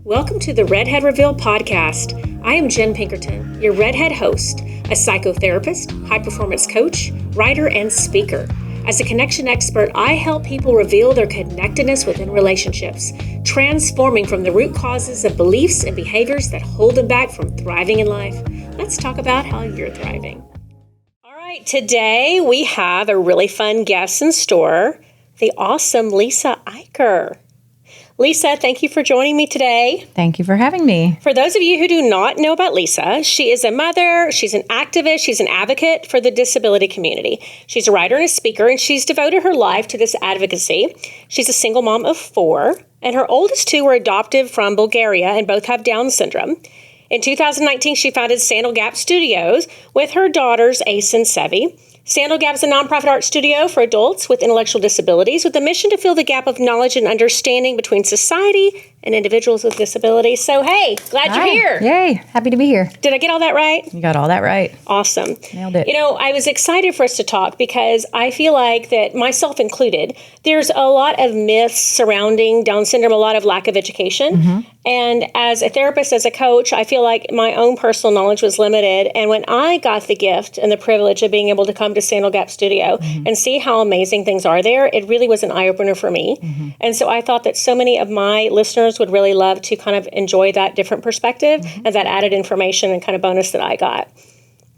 Welcome to the REDHEADREVEAL Podcast. I am Jen Pinkerton, your Redhead host, a psychotherapist, high-performance coach, writer, and speaker. As a connection expert, I help people reveal their connectedness within relationships, transforming from the root causes of beliefs and behaviors that hold them back from thriving in life. Let's talk about how you're thriving. All right, today we have a really fun guest in store, the awesome Lisa Eicher. Lisa, thank you for joining me today. Thank you for having me. For those of you who do not know about Lisa, she is a mother, she's an activist, she's an advocate for the disability community. She's a writer and a speaker, and she's devoted her life to this advocacy. She's a single mom of 4, and her oldest 2 were adopted from Bulgaria and both have Down syndrome. In 2019, she founded Sandal Gap Studios with her daughters, Ace and Sevi. Sandal Gap is a nonprofit art studio for adults with intellectual disabilities with a mission to fill the gap of knowledge and understanding between society and individuals with disabilities. So, hey, glad you're here. Yay. Happy to be here. Did I get all that right? You got all that right. Awesome. Nailed it. You know, I was excited for us to talk because I feel like that, myself included, there's a lot of myths surrounding Down syndrome, a lot of lack of education. Mm-hmm. And as a therapist, as a coach, I feel like my own personal knowledge was limited. And when I got the gift and the privilege of being able to come to Sandal Gap Studio and see how amazing things are there, it really was an eye-opener for me. Mm-hmm. And so I thought that so many of my listeners would really love to kind of enjoy that different perspective and that added information and kind of bonus that I got.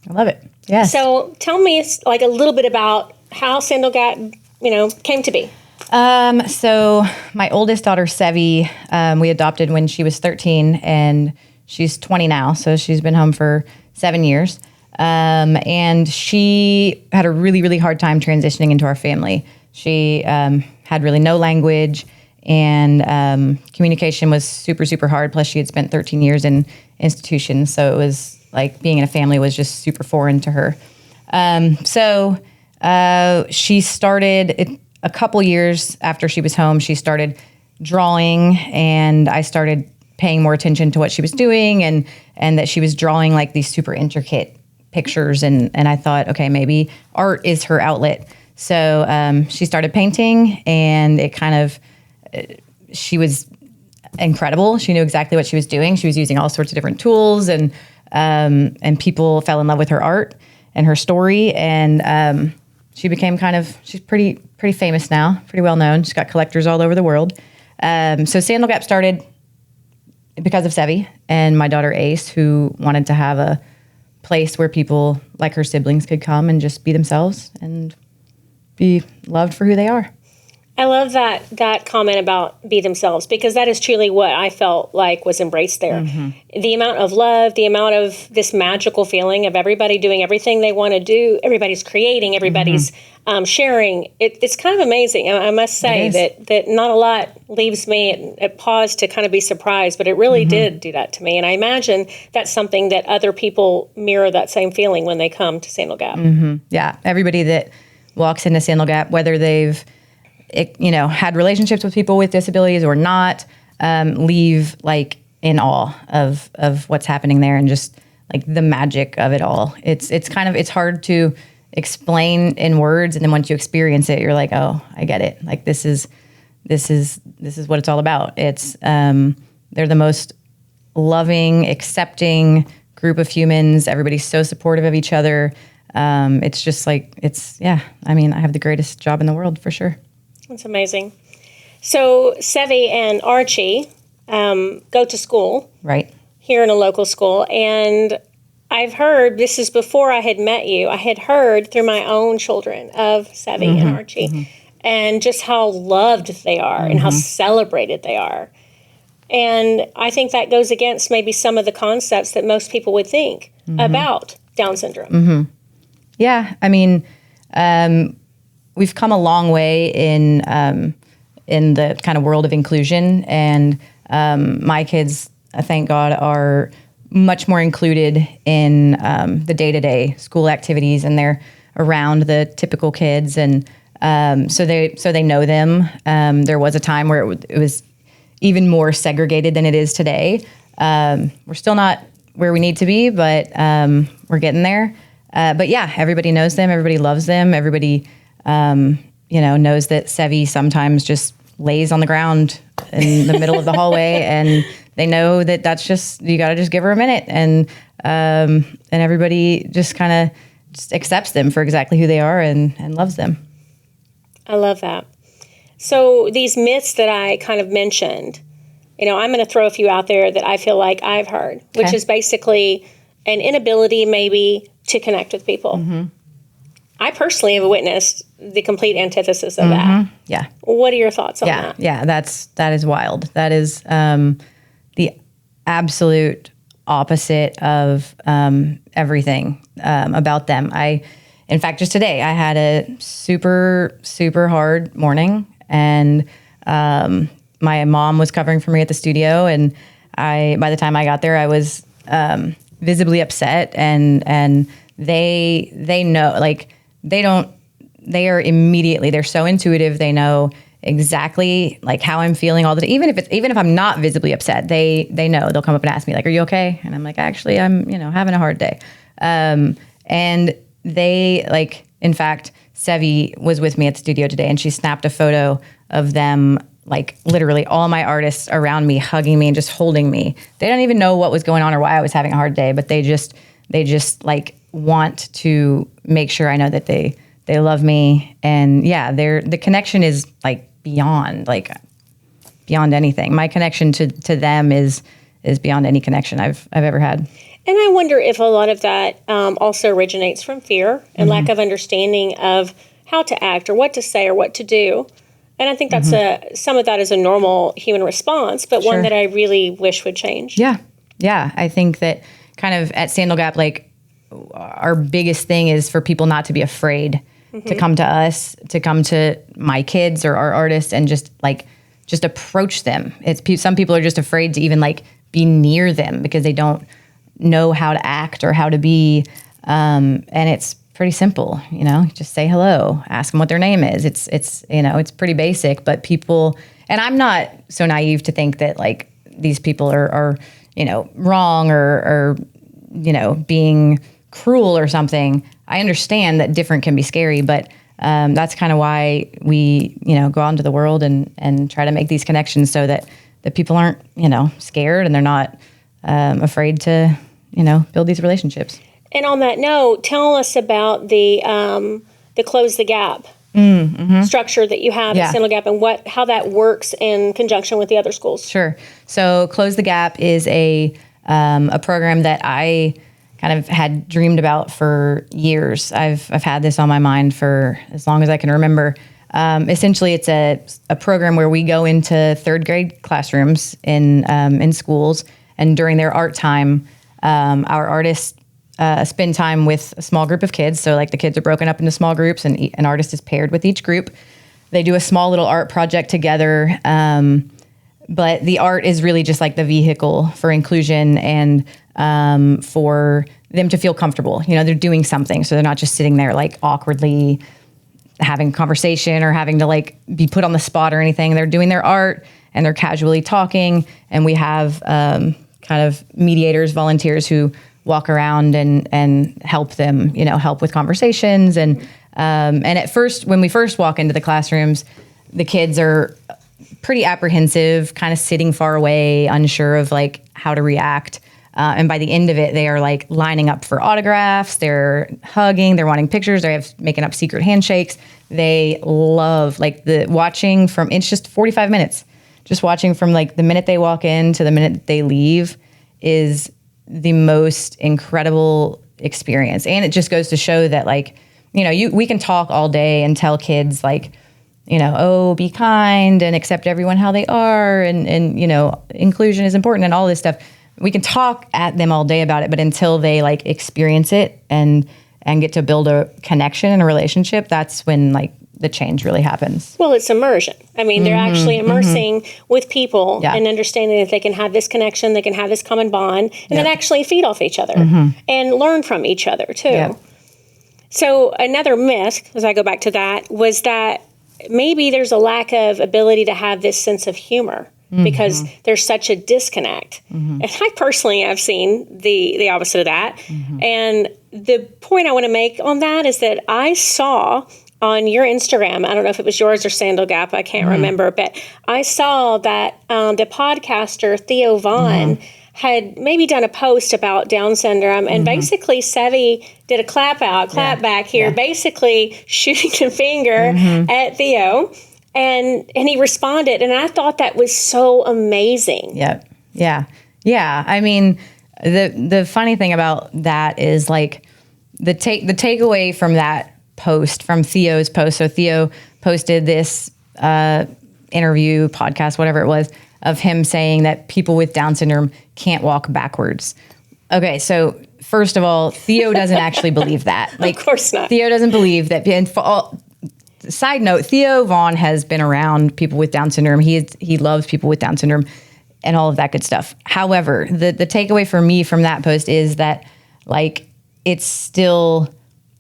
I love it. Yes. So tell me like a little bit about how Sandal Gap, came to be. So my oldest daughter, Sevi, we adopted when she was 13 and she's 20 now. So she's been home for 7 years. And she had a really, really hard time transitioning into our family. She, had really no language and, communication was super, super hard. Plus she had spent 13 years in institutions. So it was like being in a family was just super foreign to her. She started a couple years after she was home, she started drawing, and I started paying more attention to what she was doing and that she was drawing like these super intricate pictures. And I thought, okay, maybe art is her outlet. So she started painting, and it kind of, she was incredible. She knew exactly what she was doing. She was using all sorts of different tools, and people fell in love with her art and her story. And she became she's pretty famous now, pretty well known. She's got collectors all over the world. So Sandal Gap started because of Sevi and my daughter Ace, who wanted to have a place where people like her siblings could come and just be themselves and be loved for who they are. I love that comment about be themselves, because that is truly what I felt like was embraced there. Mm-hmm. The amount of love, the amount of this magical feeling of everybody doing everything they want to do, everybody's creating, everybody's sharing. It's kind of amazing. I must say that not a lot leaves me at pause to kind of be surprised, but it really did do that to me. And I imagine that's something that other people mirror that same feeling when they come to Sandal Gap. Mm-hmm. Yeah, everybody that walks into Sandal Gap, whether they've had relationships with people with disabilities or not, leave like in awe of what's happening there and just like the magic of it all. It's hard to explain in words, and then once you experience it, you're like, oh, I get it. Like this is what it's all about. It's they're the most loving, accepting group of humans. Everybody's so supportive of each other. It's just like I have the greatest job in the world for sure. That's amazing. So Sevi and Archie go to school. Right. Here in a local school. And I've heard, this is before I had met you, I had heard through my own children of Sevi and Archie and just how loved they are and how celebrated they are. And I think that goes against maybe some of the concepts that most people would think about Down syndrome. Mm-hmm. Yeah. I mean, we've come a long way in the kind of world of inclusion, and my kids, thank God, are much more included in the day-to-day school activities, and they're around the typical kids, and so they know them. There was a time where it was even more segregated than it is today. We're still not where we need to be, but we're getting there. But yeah, everybody knows them. Everybody loves them. Everybody knows that Sevi sometimes just lays on the ground in the middle of the hallway, and they know that that's just, you got to just give her a minute, and everybody just kind of just accepts them for exactly who they are and loves them. I love that. So these myths that I kind of mentioned, I'm going to throw a few out there that I feel like I've heard, which is basically an inability maybe to connect with people. Mm-hmm. I personally have witnessed the complete antithesis of that. Yeah. What are your thoughts on that? Yeah, that is wild. That is the absolute opposite of everything about them. In fact, just today, I had a super, super hard morning, and my mom was covering for me at the studio, and by the time I got there, I was visibly upset, and they know, like, they're so intuitive. They know exactly like how I'm feeling all the day. Even if I'm not visibly upset, they know. They'll come up and ask me like, "Are you okay?" And I'm like, "Actually, I'm, having a hard day." And they, like, in fact, Sevi was with me at the studio today, and she snapped a photo of them, like literally all my artists around me, hugging me and just holding me. They don't even know what was going on or why I was having a hard day, but they just like want to make sure I know that they love me. And yeah, the connection is like beyond anything. My connection to them is beyond any connection I've ever had. And I wonder if a lot of that also originates from fear and lack of understanding of how to act or what to say or what to do. And I think that's some of that is a normal human response, but one that I really wish would change. Yeah. I think that kind of at Sandal Gap, like, our biggest thing is for people not to be afraid to come to us, to come to my kids or our artists, and just approach them. Some people are just afraid to even like be near them because they don't know how to act or how to be. And it's pretty simple, just say hello, ask them what their name is. It's pretty basic, but people, and I'm not so naive to think that like these people are wrong or being cruel or something. I understand that different can be scary, but that's kind of why we, go out into the world and try to make these connections so that the people aren't, scared, and they're not afraid to, build these relationships. And on that note, tell us about the Close the Gap structure that you have at Sandal Gap, and how that works in conjunction with the other schools. Sure. So Close the Gap is a program that I kind of had dreamed about for years. I've had this on my mind for as long as I can remember. Essentially, it's a program where we go into third grade classrooms in schools, and during their art time, our artists spend time with a small group of kids. So like the kids are broken up into small groups, and an artist is paired with each group. They do a small little art project together. But the art is really just like the vehicle for inclusion and for them to feel comfortable. They're doing something, so they're not just sitting there like awkwardly having a conversation or having to like be put on the spot or anything. They're doing their art and they're casually talking. And we have kind of mediators, volunteers who walk around and help them, help with conversations. And at first, when we first walk into the classrooms, the kids are pretty apprehensive, kind of sitting far away, unsure of like how to react. And by the end of it, they are like lining up for autographs. They're hugging. They're wanting pictures. They're making up secret handshakes. They love like watching from. It's just 45 minutes. Just watching from like the minute they walk in to the minute they leave is the most incredible experience. And it just goes to show that like, we can talk all day and tell kids like, be kind and accept everyone how they are, and inclusion is important and all this stuff. We can talk at them all day about it, but until they like experience it and get to build a connection and a relationship, that's when like the change really happens. Well, it's immersion. I mean, they're actually immersing with people and understanding that they can have this connection, they can have this common bond, and then actually feed off each other and learn from each other too. Yeah. So another myth, as I go back to that, was that maybe there's a lack of ability to have this sense of humor because there's such a disconnect. And I personally have seen the opposite of that. And the point I want to make on that is that I saw on your Instagram, I don't know if it was yours or Sandal Gap, I can't remember, but I saw that the podcaster Theo Vaughn had maybe done a post about Down syndrome, and basically Sevi did a clap back here, basically shooting the finger at Theo, and he responded, and I thought that was so amazing. Yep. Yeah. I mean, the funny thing about that is like the takeaway from that post, from Theo's post. So Theo posted this interview, podcast, whatever it was, of him saying that people with Down syndrome can't walk backwards. Okay, so first of all, Theo doesn't actually believe that. Like, of course not. Theo doesn't believe that. And side note, Theo Vaughn has been around people with Down syndrome. He loves people with Down syndrome and all of that good stuff. However, the takeaway for me from that post is that, like, it's still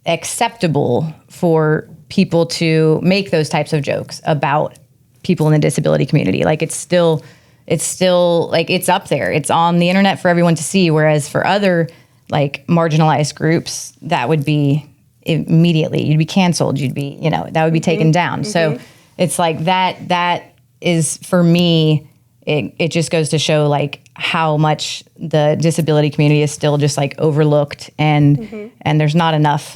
acceptable for people to make those types of jokes about people in the disability community. Like, it's still like, it's up there. It's on the internet for everyone to see. Whereas for other, like, marginalized groups, that would be immediately, you'd be canceled. You'd be, that would be taken down. So it's like that is, for me, it just goes to show, like, how much the disability community is still just, like, overlooked, and there's not enough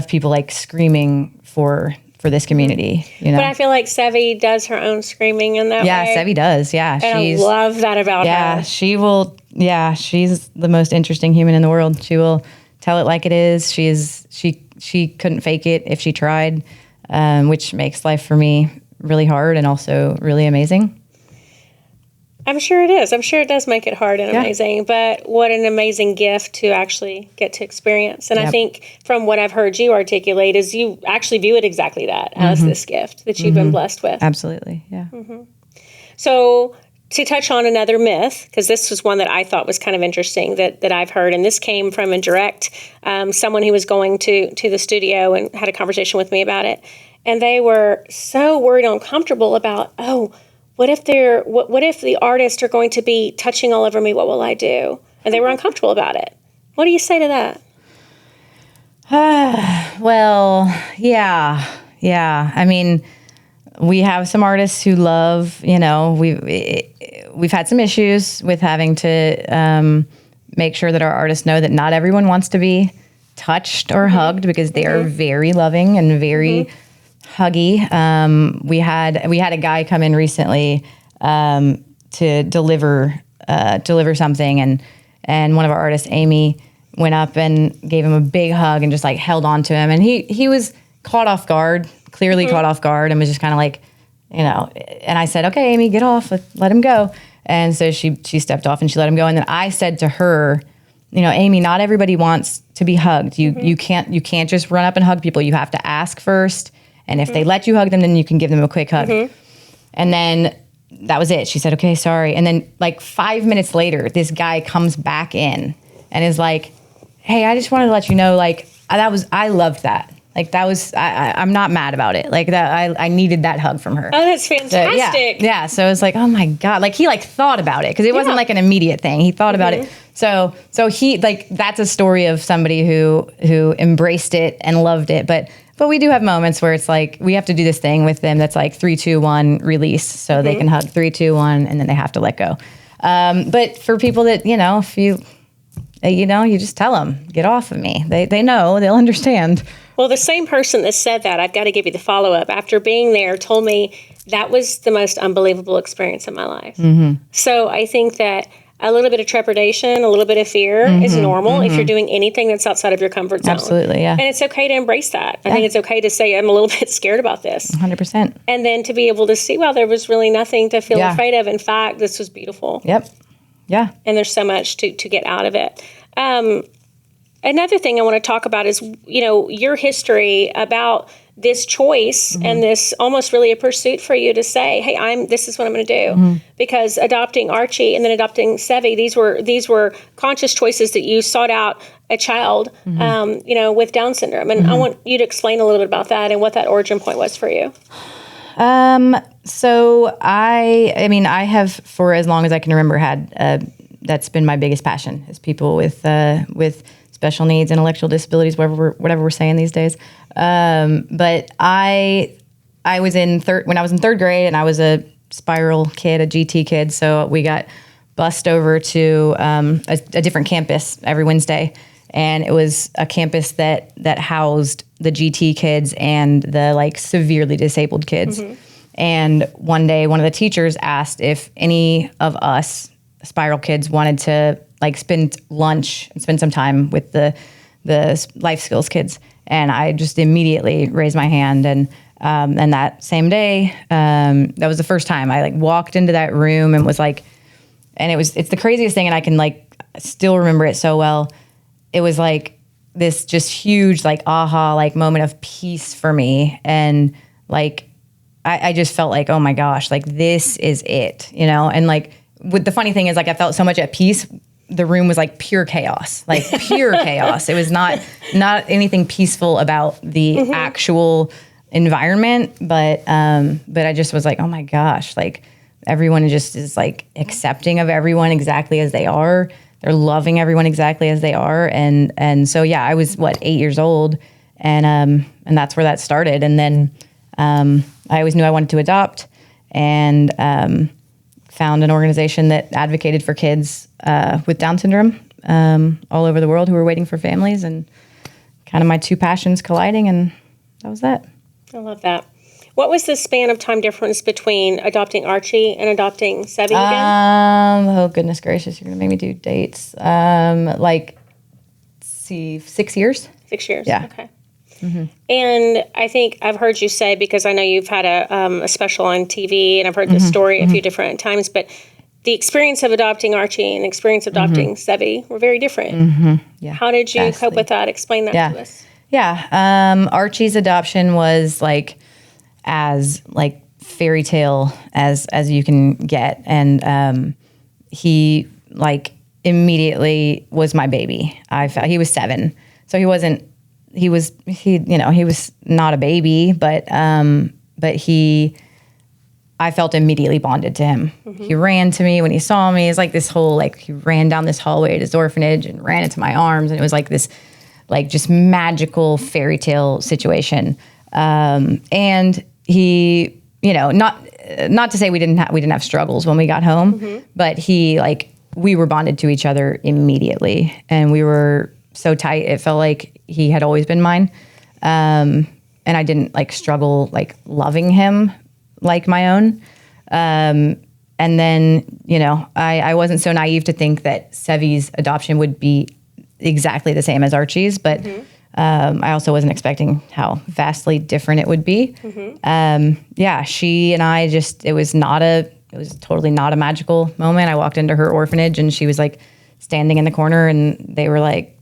people, like, screaming for this community, But I feel like Sevi does her own screaming in that way. Yeah, Sevi does. Yeah, and I love that about her. Yeah, she will. Yeah, she's the most interesting human in the world. She will tell it like it is. She couldn't fake it if she tried, which makes life for me really hard and also really amazing. I'm sure it is. I'm sure it does make it hard and amazing, but what an amazing gift to actually get to experience. And I think from what I've heard you articulate is you actually view it exactly that, as this gift that you've been blessed with. Absolutely, yeah. So to touch on another myth, because this was one that I thought was kind of interesting that I've heard, and this came from a direct, someone who was going to the studio and had a conversation with me about it. And they were so worried and uncomfortable about, what if the artists are going to be touching all over me? What will I do? And they were uncomfortable about it. What do you say to that? Well, yeah. I mean, we have some artists who love, we've had some issues with having to make sure that our artists know that not everyone wants to be touched or hugged, because they are very loving and very huggy. We had a guy come in recently to deliver something, and one of our artists, Amy, went up and gave him a big hug and just, like, held on to him, and he was caught off guard, clearly caught off guard, and was just kind of like, and I said, "Okay, Amy, get off, let him go." And so she stepped off and she let him go, and then I said to her, Amy, not everybody wants to be hugged. You can't just run up and hug people. You have to ask first. And if they let you hug them, then you can give them a quick hug. And then that was it. She said, "Okay, sorry." And then, like, 5 minutes later, this guy comes back in and is like, "Hey, I just wanted to let you know, like, I loved that. Like, that was, I'm not mad about it. Like, that, I needed that hug from her." Oh, that's fantastic. So, yeah. So it's like, oh my God. Like, he, like, thought about it, because it wasn't like an immediate thing. He thought about it. So he, like, that's a story of somebody who embraced it and loved it. But we do have moments where it's like, we have to do this thing with them that's like 3, 2, 1, release. So they can hug 3, 2, 1, and then they have to let go. But for people that, if you just tell them, get off of me. They know, they'll understand. Well, the same person that said that, I've got to give you the follow-up, after being there, told me that was the most unbelievable experience of my life. So I think that a little bit of trepidation, a little bit of fear is normal if you're doing anything that's outside of your comfort zone. Absolutely, yeah. And it's okay to embrace that. I think it's okay to say, I'm a little bit scared about this. 100%. And then to be able to see, well, there was really nothing to feel afraid of. In fact, this was beautiful. Yep. Yeah. And there's so much to get out of it. Another thing I want to talk about is, your history about this choice and this almost really a pursuit for you to say, hey, this is what I'm going to do. Because adopting Archie and then adopting Sevi, these were conscious choices that you sought out a child, with Down syndrome. And I want you to explain a little bit about that and what that origin point was for you. So I have, for as long as I can remember, had, that's been my biggest passion, is people with special needs, intellectual disabilities, whatever we're saying these days. But I was when I was in third grade, and I was a spiral kid, a GT kid. So we got bused over to a different campus every Wednesday. And it was a campus that housed the GT kids and the like severely disabled kids. Mm-hmm. And one day, one of the teachers asked if any of us spiral kids wanted to like spend lunch and spend some time with the life skills kids. And I just immediately raised my hand. And that same day, that was the first time I like walked into that room and was like, and it's the craziest thing. And I can like still remember it so well. It was like this just huge, like, aha, like moment of peace for me. And like, I just felt like, oh my gosh, like this is it, you know? And like, the funny thing is like, I felt so much at peace. The room was like pure chaos, like pure chaos. It was not anything peaceful about the actual environment, but I just was like, oh my gosh, like everyone just is like accepting of everyone exactly as they are. They're loving everyone exactly as they are. And so, yeah, I was 8 years old, and that's where that started. And then, I always knew I wanted to adopt, and, found an organization that advocated for kids, with Down syndrome, all over the world who were waiting for families, and kind of my two passions colliding. And that was that. I love that. What was the span of time difference between adopting Archie and adopting Sevi again? Oh, goodness gracious. You're going to make me do dates. 6 years. 6 years. Yeah. Okay. Mm-hmm. And I think I've heard you say, because I know you've had a special on TV, and I've heard this story a few different times, but the experience of adopting Archie and the experience of adopting Sevi were very different. Mm-hmm. Yeah. How did you cope with that? Explain that to us. Yeah. Archie's adoption was like as like fairy tale as you can get. And he like immediately was my baby. I felt he was 7. So he was not a baby, but I felt immediately bonded to him. Mm-hmm. He ran to me when he saw me. It's like this whole, like, he ran down this hallway at his orphanage and ran into my arms. And it was like this, like, just magical fairy tale situation. And he, not to say we didn't have struggles when we got home, but we were bonded to each other immediately, and we were so tight. It felt like he had always been mine. And I didn't like struggle, like loving him like my own. And then, I wasn't so naive to think that Sevi's adoption would be exactly the same as Archie's, but I also wasn't expecting how vastly different it would be. She and I it was totally not a magical moment. I walked into her orphanage, and she was like standing in the corner, and they were like,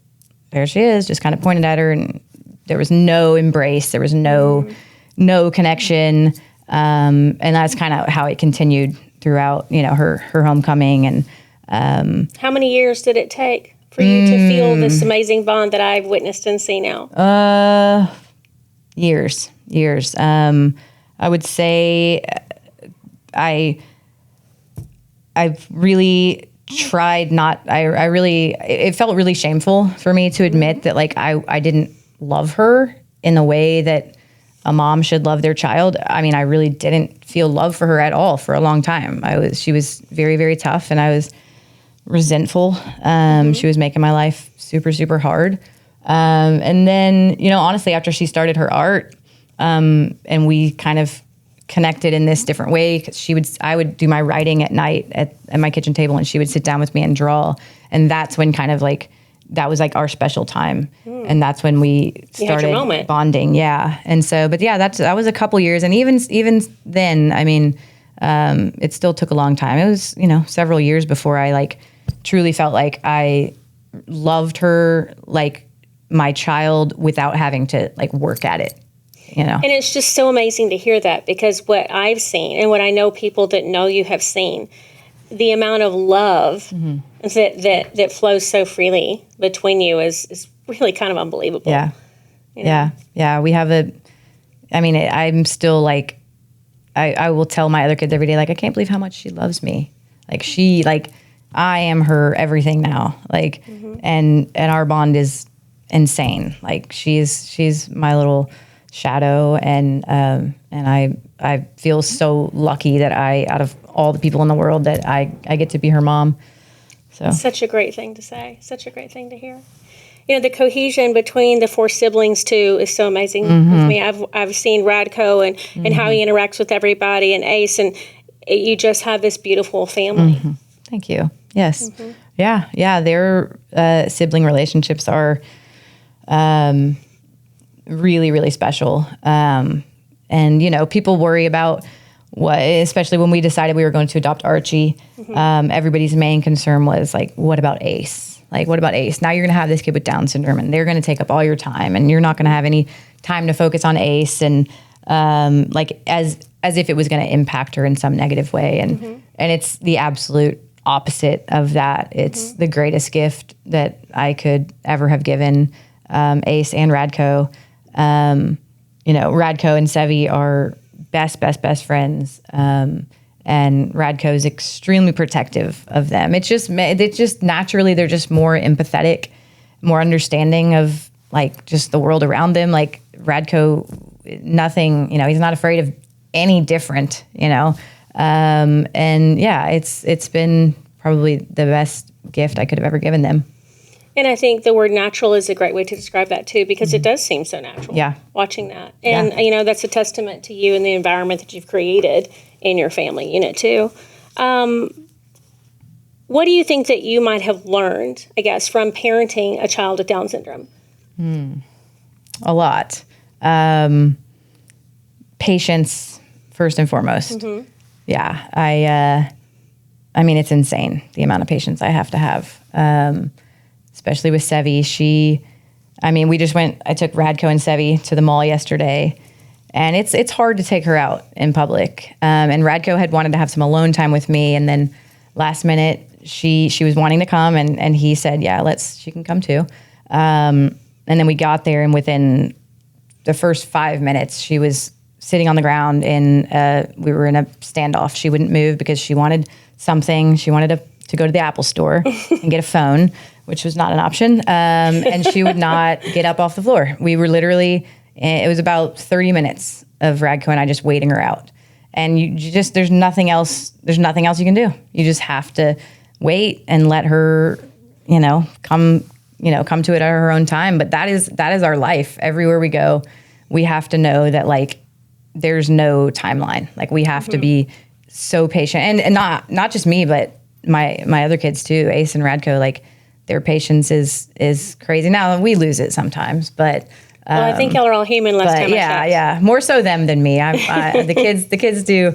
there she is, just kind of pointed at her, and there was no embrace. There was no connection. And that's kind of how it continued throughout, her homecoming. And how many years did it take for you to feel this amazing bond that I've witnessed and see now? Years. I would say I've really tried not. It felt really shameful for me to admit that, like, I didn't love her in the way that a mom should love their child. I mean, I really didn't feel love for her at all for a long time. She was very, very tough, and I was resentful. She was making my life super, super hard. And then, honestly, after she started her art, and we kind of connected in this different way, because I would do my writing at night at my kitchen table, and she would sit down with me and draw. And that's when kind of like, that was like our special time. And that's when we started bonding. Yeah. And so, but yeah, that was a couple years. And even then, I mean, it still took a long time. It was, several years before I like truly felt like I loved her like my child without having to like work at it. And it's just so amazing to hear that, because what I've seen and what I know people that know you have seen, the amount of love that flows so freely between you is really kind of unbelievable. Yeah. Yeah. We have I'm still like, I will tell my other kids every day, like, I can't believe how much she loves me. Like I am her everything now. Like, and our bond is insane. Like she's my little shadow, and I feel so lucky that out of all the people in the world, that I get to be her mom. So such a great thing to say. Such a great thing to hear. The cohesion between the 4 siblings too is so amazing with me. I've seen Radko and how he interacts with everybody, and Ace, and you just have this beautiful family. Thank you. Yes. Yeah. Their sibling relationships are really, really special. And, people worry about especially when we decided we were going to adopt Archie, everybody's main concern was like, what about Ace? Like, what about Ace? Now you're going to have this kid with Down syndrome, and they're going to take up all your time, and you're not going to have any time to focus on Ace, and like as if it was going to impact her in some negative way. And it's the absolute opposite of that. It's the greatest gift that I could ever have given Ace and Radko. Radko and Sevi are best friends. And Radko is extremely protective of them. It's just naturally, they're just more empathetic, more understanding of like just the world around them. Like Radko, nothing, he's not afraid of any different, and yeah, it's been probably the best gift I could have ever given them. And I think the word natural is a great way to describe that too, because it does seem so natural. Yeah. Watching that. And, that's a testament to you and the environment that you've created in your family unit too. What do you think that you might have learned, I guess, from parenting a child with Down syndrome? A lot. Patience, first and foremost. Yeah. I mean, it's insane, the amount of patience I have to have. Especially with Sevi. I took Radko and Sevi to the mall yesterday, and it's hard to take her out in public. And Radko had wanted to have some alone time with me, and then last minute she was wanting to come, and he said, yeah, she can come too. And then we got there, and within the first 5 minutes, she was sitting on the ground, and we were in a standoff. She wouldn't move because she wanted something. She wanted to go to the Apple store and get a phone, which was not an option. And she would not get up off the floor. We were literally, it was about 30 minutes of Radko and I just waiting her out. And there's nothing else you can do. You just have to wait and let her, come to it at her own time. But that is our life. Everywhere we go, we have to know that like, there's no timeline. Like we have to be so patient, and not just me, but my other kids too, Ace and Radko, like their patience is crazy. Now we lose it sometimes, but I think y'all are all human last time. Yeah, more so them than me. The kids do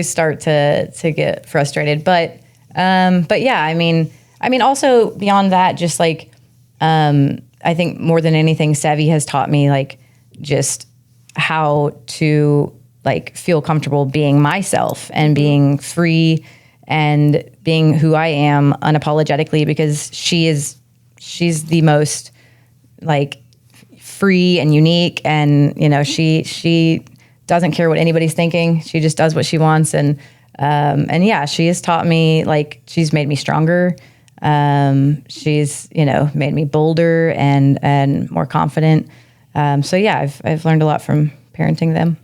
start to get frustrated, but yeah, I mean also beyond that, just like I think more than anything, Sevi has taught me like just how to like feel comfortable being myself and being free and being who I am unapologetically, because she's the most like free and unique, and she doesn't care what anybody's thinking. She just does what she wants, and yeah, she has taught me, like she's made me stronger. She's made me bolder and more confident. So yeah, I've learned a lot from parenting them.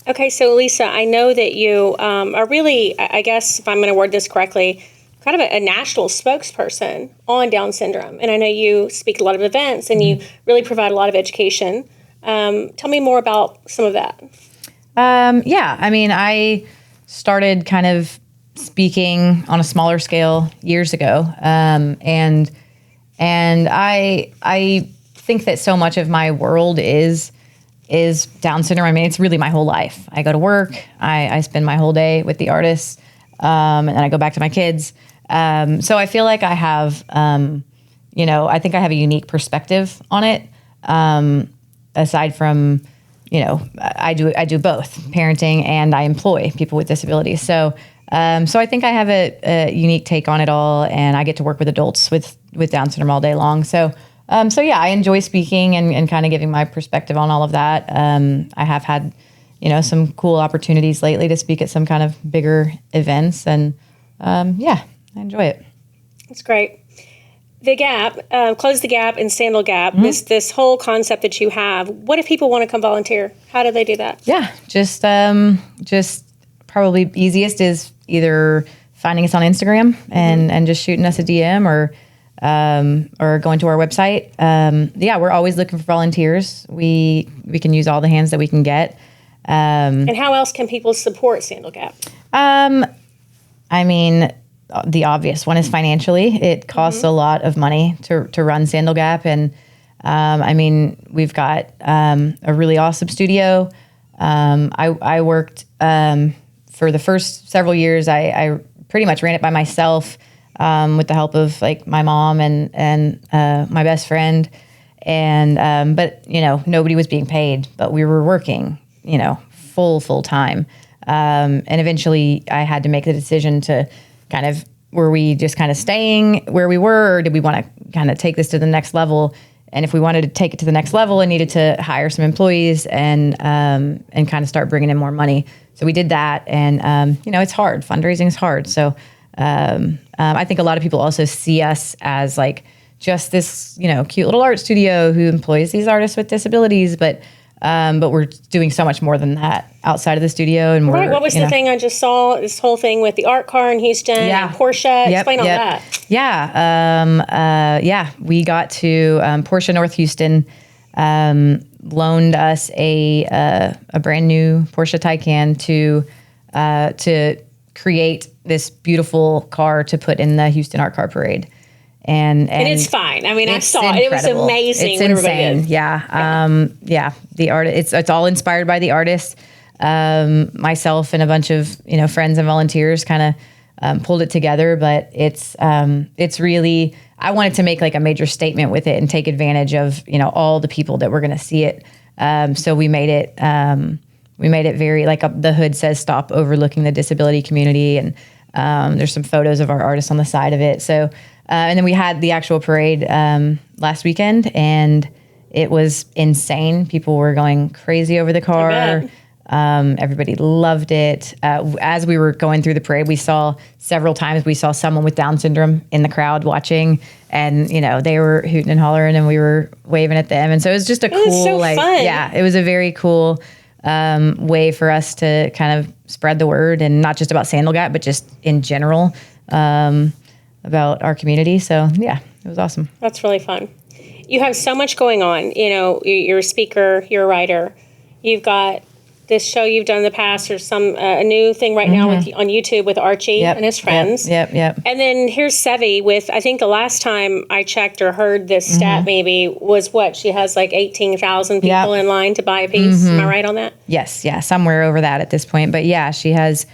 Okay, so Lisa, I know that you are really, I guess if I'm going to word this correctly, kind of a national spokesperson on Down syndrome. And I know you speak at a lot of events, and you really provide a lot of education. Tell me more about some of that. Yeah, I mean, I started kind of speaking on a smaller scale years ago. And I think that so much of my world is Down syndrome. I mean, it's really my whole life. I go to work, I spend my whole day with the artists, and then I go back to my kids. So I feel like I have, I think I have a unique perspective on it. Aside from, I do both parenting and I employ people with disabilities. So I think I have a unique take on it all, and I get to work with adults with Down syndrome all day long. So yeah, I enjoy speaking and kind of giving my perspective on all of that. I have had, some cool opportunities lately to speak at some kind of bigger events, and yeah, I enjoy it. That's great. the Gap, Close the Gap and Sandal Gap, this whole concept that you have, what if people want to come volunteer? How do they do that? Yeah, just probably easiest is either finding us on Instagram and just shooting us a DM or going to our website. We're always looking for volunteers. We can use all the hands that we can get. And how else can people support Sandal Gap? I mean, the obvious one is financially. It costs a lot of money to run Sandal Gap. And, we've got a really awesome studio. I worked for the first several years. I pretty much ran it by myself with the help of like my mom and my best friend. And but nobody was being paid, but we were working full time. And eventually I had to make the decision to kind of, were we just kind of staying where we were, or did we want to kind of take this to the next level? And if we wanted to take it to the next level, I needed to hire some employees and kind of start bringing in more money. So we did that. And, it's hard. Fundraising is hard. So I think a lot of people also see us as like just this, cute little art studio who employs these artists with disabilities, but we're doing so much more than that outside of the studio. And right. What was the thing I just saw? This whole thing with the art car in Houston and Porsche. Explain all that. Yeah. We got to Porsche North Houston loaned us a brand new Porsche Taycan to create this beautiful car to put in the Houston Art Car Parade. And it's fine. I saw it. It was amazing. It's insane. Yeah. The art. It's all inspired by the artists. Myself and a bunch of friends and volunteers kind of pulled it together. But it's really, I wanted to make like a major statement with it and take advantage of all the people that were going to see it. So we made it very like the hood says, "Stop overlooking the disability community," and there's some photos of our artists on the side of it. So. And then we had the actual parade last weekend, and it was insane. People were going crazy over the car. Everybody loved it. As we were going through the parade, we saw several times, someone with Down syndrome in the crowd watching, and they were hooting and hollering, and we were waving at them. And so it was just a cool, so fun. Yeah, it was a very cool way for us to kind of spread the word, and not just about Sandal Gap, but just in general. About our community. So yeah, it was awesome. That's really fun. You have so much going on. You're a speaker, you're a writer. You've got this show you've done in the past. There's a new thing right now on YouTube with Archie and his friends. Yep. And then here's Sevi with, I think the last time I checked or heard this stat maybe was what? She has like 18,000 people in line to buy a piece. Am I right on that? Yes. Yeah. Somewhere over that at this point. But yeah, she has,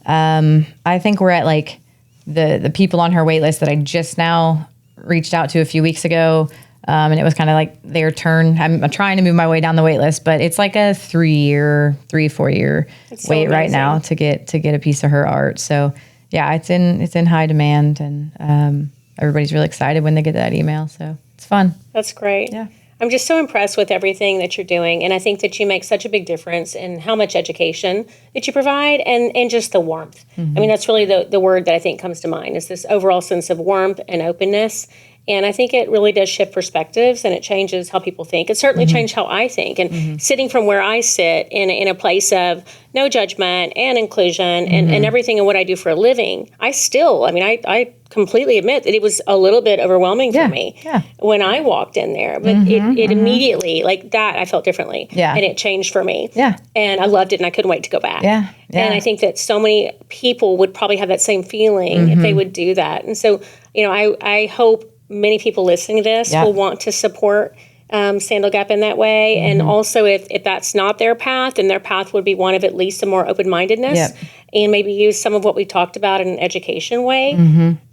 I think we're at like, the people on her wait list that I just now reached out to a few weeks ago. And it was kind of like their turn. I'm trying to move my way down the wait list, but it's like a 4 year wait right now to get a piece of her art. So yeah, it's in high demand, and everybody's really excited when they get that email. So it's fun. That's great. Yeah. I'm just so impressed with everything that you're doing, and I think that you make such a big difference in how much education that you provide and just the warmth. That's really the word that I think comes to mind, is this overall sense of warmth and openness. And I think it really does shift perspectives, and it changes how people think. It certainly changed how I think. And sitting from where I sit in a place of no judgment and inclusion and everything in what I do for a living, I completely admit that it was a little bit overwhelming for me when I walked in there. But it immediately, like that, I felt differently. And it changed for me. And I loved it, and I couldn't wait to go back. And I think that so many people would probably have that same feeling if they would do that. And so, I hope many people listening to this will want to support Sandal Gap in that way. And also if that's not their path, then their path would be one of at least a more open-mindedness and maybe use some of what we talked about in an education way.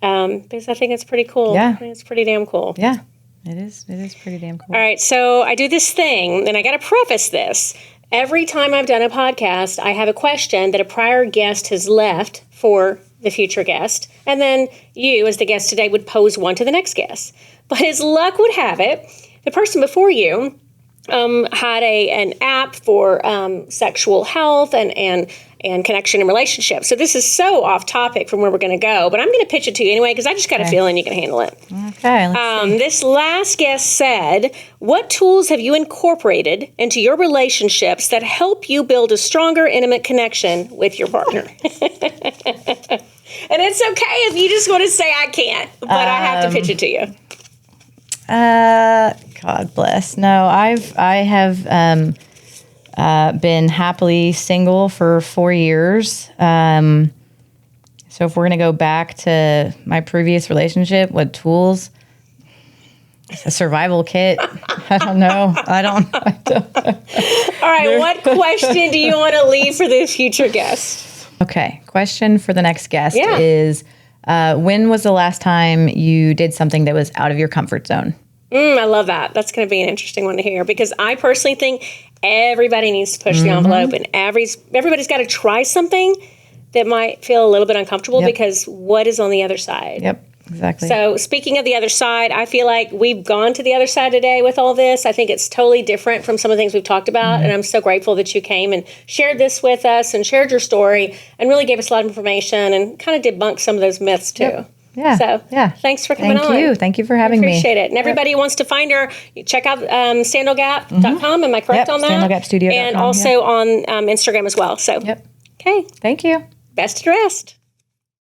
Because I think it's pretty cool. I think it's pretty damn cool. Yeah, it is. It is pretty damn cool. All right, so I do this thing, and I got to preface this. Every time I've done a podcast, I have a question that a prior guest has left for the future guest, and then you, as the guest today, would pose one to the next guest. But as luck would have it, the person before you had an app for sexual health and connection and relationships. So this is so off topic from where we're going to go, but I'm going to pitch it to you anyway because I just got a feeling you can handle it. Okay. Let's see. This last guest said, what tools have you incorporated into your relationships that help you build a stronger, intimate connection with your partner? And it's okay if you just want to say I can't, but I have to pitch it to you. God bless. No, I have been happily single for 4 years. So if we're going to go back to my previous relationship, what tools? A survival kit. I don't know. I don't. All right. What question do you want to leave for the future guest? Okay. Question for the next guest is, when was the last time you did something that was out of your comfort zone? I love that. That's going to be an interesting one to hear because I personally think everybody needs to push the envelope and everybody's got to try something that might feel a little bit uncomfortable because what is on the other side? Yep, exactly. So speaking of the other side, I feel like we've gone to the other side today with all this. I think it's totally different from some of the things we've talked about. And I'm so grateful that you came and shared this with us and shared your story and really gave us a lot of information and kind of debunked some of those myths too. Yep. Yeah. So thanks for coming on. Thank you. Thank you for having me. Appreciate it. And everybody who wants to find her, you check out sandalgap.com. Am I correct on that? Sandal Gap Studios. And also on Instagram as well. So, okay. Thank you. Best to rest.